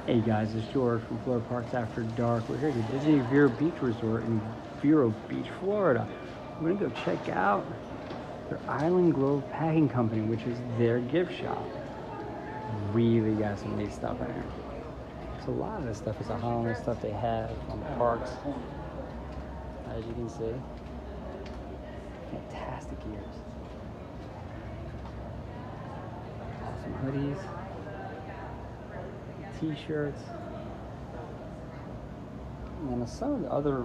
Hey guys, it's George from Florida Parks After Dark. We're here at the Disney Vero Beach Resort in Vero Beach, Florida. We're gonna go check out their Island Grove Packing Company, which is their gift shop. Really got some neat stuff in there. So a lot of this stuff is the Halloween stuff they have on the parks. As you can see, fantastic ears. Awesome hoodies. T-shirts, and then some of the other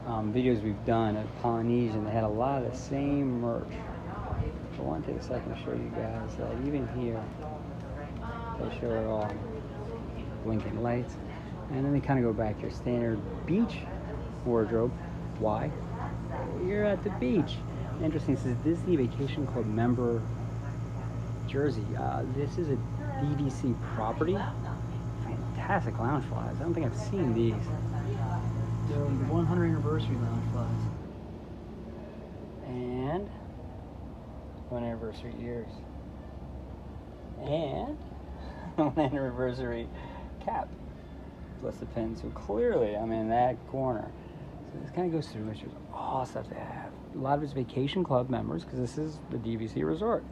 videos we've done at Polynesian, they had a lot of the same merch. I want to take a second to show you guys that even here they show it all, blinking lights, and then they kind of go back to your standard beach wardrobe. Why? You're at the beach. Interesting, it says Disney Vacation Club member jersey. This is a DVC property. Fantastic lounge flies. I don't think I've seen these. They're 100 anniversary lounge flies. And 1 anniversary years. And 1 anniversary cap. Plus the pin. So clearly I'm in that corner. So this kind of goes through, which is all stuff they have. A lot of it's vacation club members because this is the DVC resort.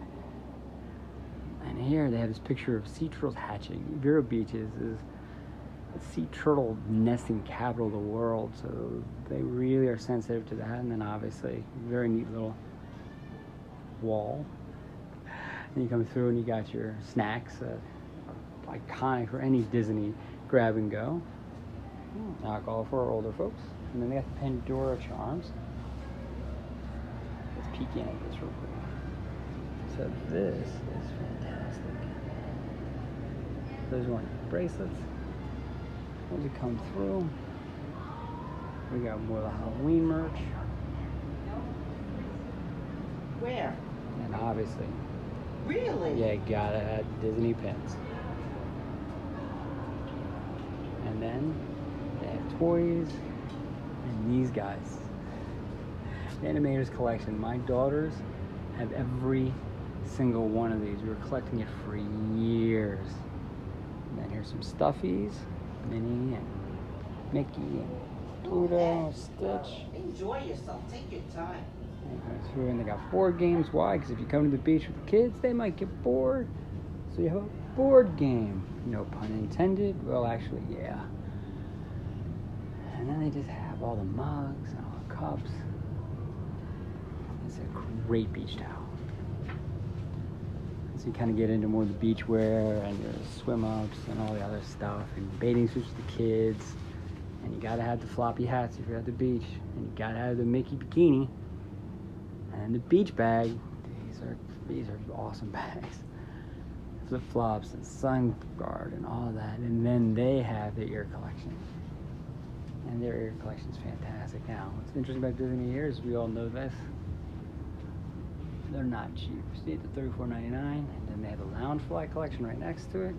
And here they have this picture of sea turtles hatching. Vero Beach is a sea turtle nesting capital of the world, so they really are sensitive to that. And then obviously, very neat little wall. And you come through and you got your snacks, iconic for any Disney grab and go. Alcohol for older folks. And then they got the Pandora charms. Let's peek in at this real quick. So this is fantastic. Those are bracelets. As you come through, we got more of the Halloween merch. Where? And obviously, Really? yeah, you gotta have Disney pins. And then they have toys and these guys. The Animators collection. My daughters have every single one of these. We were collecting it for years. And then here's some stuffies, Minnie and Mickey and Pluto, Stitch. Enjoy yourself. Take your time. And they got board games. Why? Because if you come to the beach with the kids, they might get bored. So you have a board game. No pun intended. Well, actually, yeah. And then they just have all the mugs and all the cups. It's a great beach towel. So you kind of get into more of the beach wear and your swim ups and all the other stuff and bathing suits for the kids. And you gotta have the floppy hats if you're at the beach. And you gotta have the Mickey bikini. And the beach bag. These are awesome bags. Flip flops and sun guard and all that. And then they have the ear collection. And their ear collection is fantastic. Now, what's interesting about Disney ears, we all know this. They're not cheap. See the $34.99, and then they have the Loungefly collection right next to it.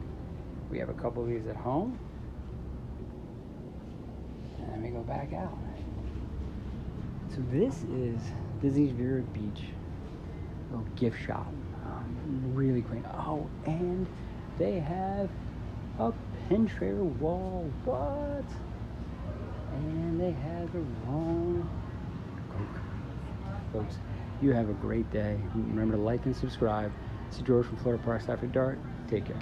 We have a couple of these at home. And then we go back out. So this is Disney's Vero Beach little gift shop. Really great. Oh, and they have a pin trader wall. What? And they have their own Coke. Folks, you have a great day. Remember to like and subscribe. This is George from Florida Parks After Dark. Take care.